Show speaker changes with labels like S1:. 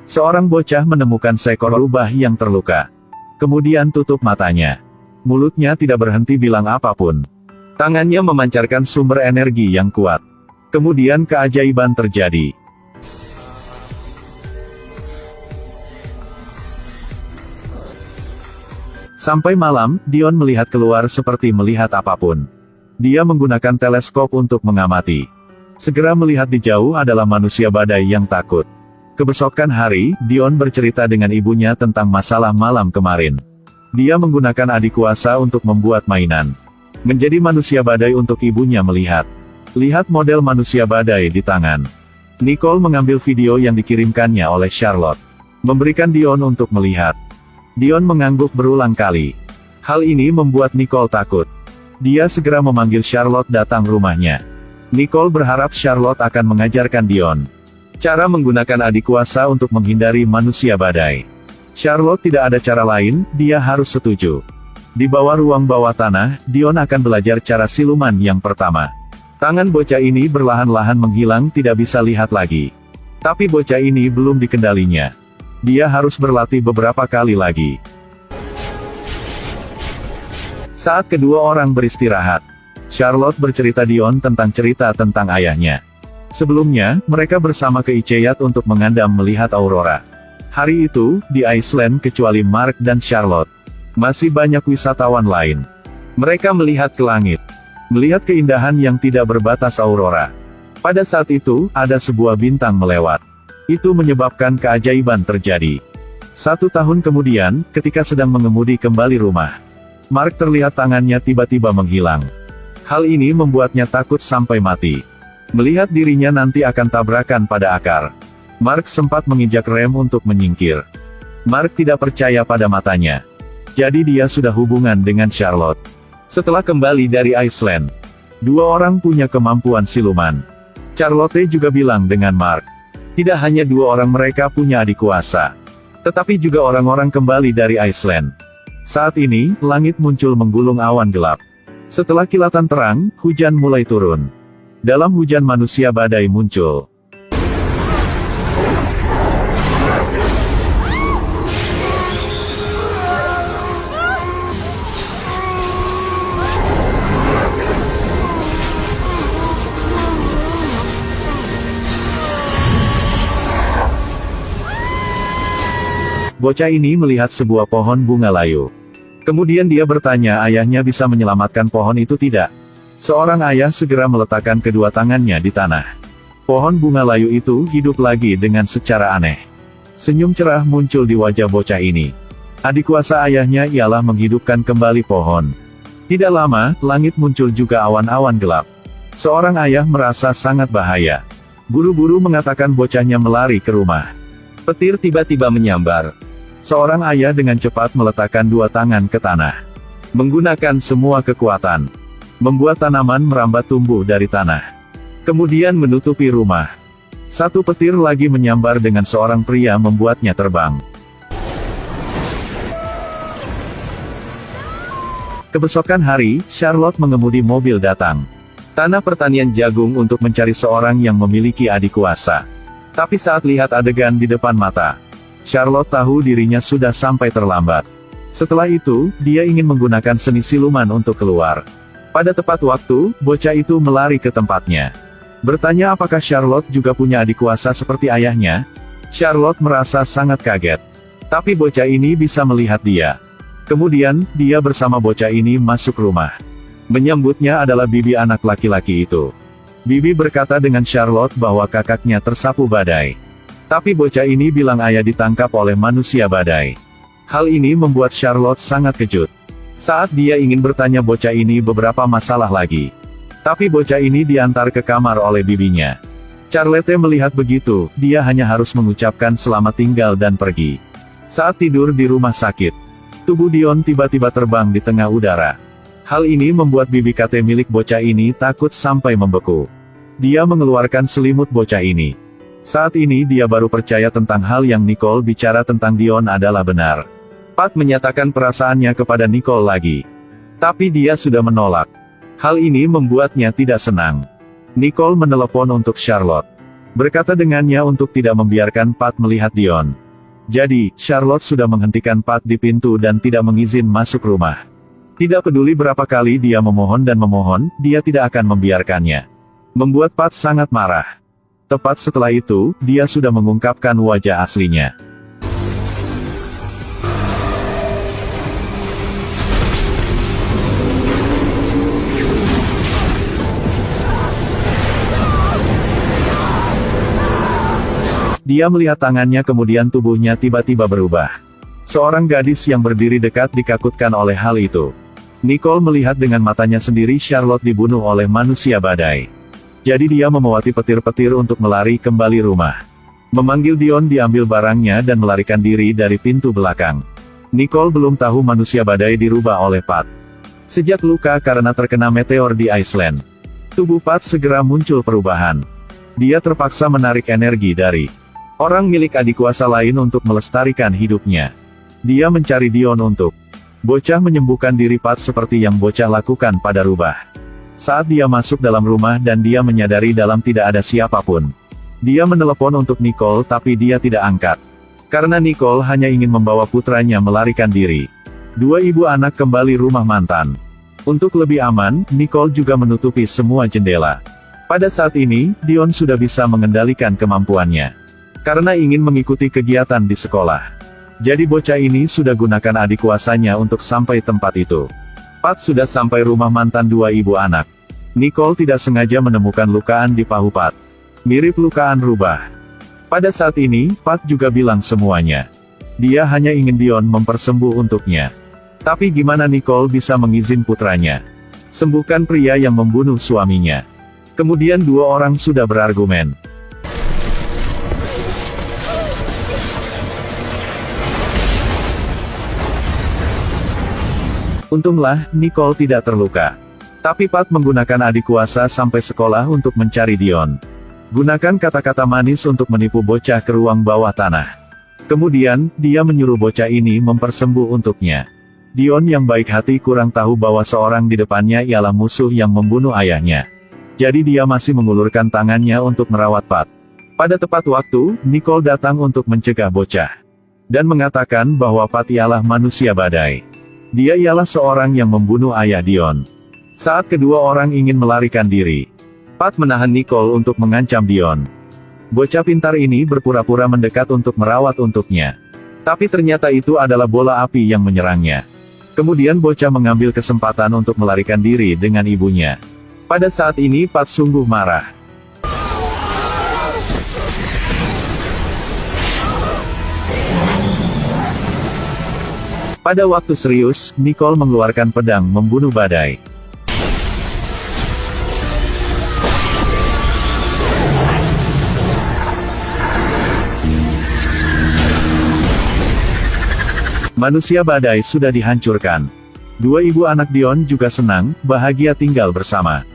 S1: Seorang bocah menemukan seekor rubah yang terluka. Kemudian tutup matanya. Mulutnya tidak berhenti bilang apapun. Tangannya memancarkan sumber energi yang kuat. Kemudian keajaiban terjadi. Sampai malam, Dion melihat keluar seperti melihat apapun. Dia menggunakan teleskop untuk mengamati. Segera melihat di jauh adalah manusia badai yang takut. Kebesokan hari, Dion bercerita dengan ibunya tentang masalah malam kemarin. Dia menggunakan adik kuasa untuk membuat mainan. Menjadi manusia badai untuk ibunya melihat. Lihat model manusia badai di tangan. Nicole mengambil video yang dikirimkannya oleh Charlotte. Memberikan Dion untuk melihat. Dion mengangguk berulang kali. Hal ini membuat Nicole takut. Dia segera memanggil Charlotte datang rumahnya. Nicole berharap Charlotte akan mengajarkan Dion cara menggunakan adik kuasa untuk menghindari manusia badai. Charlotte tidak ada cara lain, dia harus setuju. Di bawah ruang bawah tanah, Dion akan belajar cara siluman yang pertama. Tangan bocah ini berlahan-lahan menghilang, tidak bisa lihat lagi. Tapi bocah ini belum dikendalinya. Dia harus berlatih beberapa kali lagi. Saat kedua orang beristirahat, Charlotte bercerita Dion tentang ayahnya. Sebelumnya, mereka bersama ke Iceyat untuk mengandam melihat aurora. Hari itu, di Iceland kecuali Mark dan Charlotte, masih banyak wisatawan lain. Mereka melihat ke langit. Melihat keindahan yang tidak berbatas aurora. Pada saat itu, ada sebuah bintang melewat. Itu menyebabkan keajaiban terjadi. 1 tahun kemudian, ketika sedang mengemudi kembali rumah, Mark terlihat tangannya tiba-tiba menghilang. Hal ini membuatnya takut sampai mati. Melihat dirinya nanti akan tabrakan pada akar. Mark sempat menginjak rem untuk menyingkir. Mark tidak percaya pada matanya. Jadi dia sudah hubungan dengan Charlotte. Setelah kembali dari Iceland, 2 orang punya kemampuan siluman. Charlotte juga bilang dengan Mark. Tidak hanya 2 orang mereka punya adik kuasa, tetapi juga orang-orang kembali dari Iceland. Saat ini, langit muncul menggulung awan gelap. Setelah kilatan terang, hujan mulai turun. Dalam hujan manusia badai muncul. Bocah ini melihat sebuah pohon bunga layu. Kemudian dia bertanya ayahnya bisa menyelamatkan pohon itu tidak. Seorang ayah segera meletakkan kedua tangannya di tanah. Pohon bunga layu itu hidup lagi dengan secara aneh. Senyum cerah muncul di wajah bocah ini. Adik kuasa ayahnya ialah menghidupkan kembali pohon. Tidak lama, langit muncul juga awan-awan gelap. Seorang ayah merasa sangat bahaya. Buru-buru mengatakan bocahnya melari ke rumah. Petir tiba-tiba menyambar. Seorang ayah dengan cepat meletakkan 2 tangan ke tanah. Menggunakan semua kekuatan. Membuat tanaman merambat tumbuh dari tanah. Kemudian menutupi rumah. 1 petir lagi menyambar dengan seorang pria membuatnya terbang. Kebesokan hari, Charlotte mengemudi mobil datang. Tanah pertanian jagung untuk mencari seorang yang memiliki adik kuasa. Tapi saat lihat adegan di depan mata, Charlotte tahu dirinya sudah sampai terlambat. Setelah itu, dia ingin menggunakan seni siluman untuk keluar. Pada tepat waktu, bocah itu melari ke tempatnya. Bertanya apakah Charlotte juga punya adik kuasa seperti ayahnya? Charlotte merasa sangat kaget. Tapi bocah ini bisa melihat dia. Kemudian, dia bersama bocah ini masuk rumah. Menyambutnya adalah bibi anak laki-laki itu. Bibi berkata dengan Charlotte bahwa kakaknya tersapu badai. Tapi bocah ini bilang ayah ditangkap oleh manusia badai. Hal ini membuat Charlotte sangat kejut. Saat dia ingin bertanya bocah ini beberapa masalah lagi. Tapi bocah ini diantar ke kamar oleh bibinya. Charlotte melihat begitu, dia hanya harus mengucapkan selamat tinggal dan pergi. Saat tidur di rumah sakit, tubuh Dion tiba-tiba terbang di tengah udara. Hal ini membuat bibi kate milik bocah ini takut sampai membeku. Dia mengeluarkan selimut bocah ini. Saat ini dia baru percaya tentang hal yang Nicole bicara tentang Dion adalah benar. Pat menyatakan perasaannya kepada Nicole lagi. Tapi dia sudah menolak. Hal ini membuatnya tidak senang. Nicole menelepon untuk Charlotte. Berkata dengannya untuk tidak membiarkan Pat melihat Dion. Jadi, Charlotte sudah menghentikan Pat di pintu dan tidak mengizin masuk rumah. Tidak peduli berapa kali dia memohon dan memohon, dia tidak akan membiarkannya. Membuat Pat sangat marah. Tepat setelah itu, dia sudah mengungkapkan wajah aslinya. Dia melihat tangannya kemudian tubuhnya tiba-tiba berubah. Seorang gadis yang berdiri dekat dikakutkan oleh hal itu. Nicole melihat dengan matanya sendiri Charlotte dibunuh oleh manusia badai. Jadi dia memawati petir-petir untuk melari kembali rumah. Memanggil Dion diambil barangnya dan melarikan diri dari pintu belakang. Nicole belum tahu manusia badai dirubah oleh Pat. Sejak luka karena terkena meteor di Iceland, tubuh Pat segera muncul perubahan. Dia terpaksa menarik energi dari orang milik adik kuasa lain untuk melestarikan hidupnya. Dia mencari Dion untuk bocah menyembuhkan diri Pat seperti yang bocah lakukan pada rubah. Saat dia masuk dalam rumah dan dia menyadari dalam tidak ada siapapun. Dia menelepon untuk Nicole tapi dia tidak angkat. Karena Nicole hanya ingin membawa putranya melarikan diri. Dua ibu anak kembali rumah mantan. Untuk lebih aman, Nicole juga menutupi semua jendela. Pada saat ini, Dion sudah bisa mengendalikan kemampuannya. Karena ingin mengikuti kegiatan di sekolah. Jadi bocah ini sudah gunakan adik kuasanya untuk sampai tempat itu. Pat sudah sampai rumah mantan dua ibu anak. Nicole tidak sengaja menemukan lukaan di pahu Pat. Mirip lukaan rubah. Pada saat ini, Pat juga bilang semuanya. Dia hanya ingin Dion mempersembuh untuknya. Tapi gimana Nicole bisa mengizin putranya sembuhkan pria yang membunuh suaminya? Kemudian dua orang sudah berargumen. Untunglah, Nicole tidak terluka. Tapi Pat menggunakan adik kuasa sampai sekolah untuk mencari Dion. Gunakan kata-kata manis untuk menipu bocah ke ruang bawah tanah. Kemudian, dia menyuruh bocah ini mempersembuh untuknya. Dion yang baik hati kurang tahu bahwa seorang di depannya ialah musuh yang membunuh ayahnya. Jadi dia masih mengulurkan tangannya untuk merawat Pat. Pada tepat waktu, Nicole datang untuk mencegah bocah. Dan mengatakan bahwa Pat ialah manusia badai. Dia ialah seorang yang membunuh ayah Dion. Saat kedua orang ingin melarikan diri, Pat menahan Nicole untuk mengancam Dion. Bocah pintar ini berpura-pura mendekat untuk merawat untuknya. Tapi ternyata itu adalah bola api yang menyerangnya. Kemudian bocah mengambil kesempatan untuk melarikan diri dengan ibunya. Pada saat ini Pat sungguh marah. Pada waktu serius, Nicole mengeluarkan pedang membunuh badai. Manusia badai sudah dihancurkan. Dua ibu anak Dion juga senang, bahagia tinggal bersama.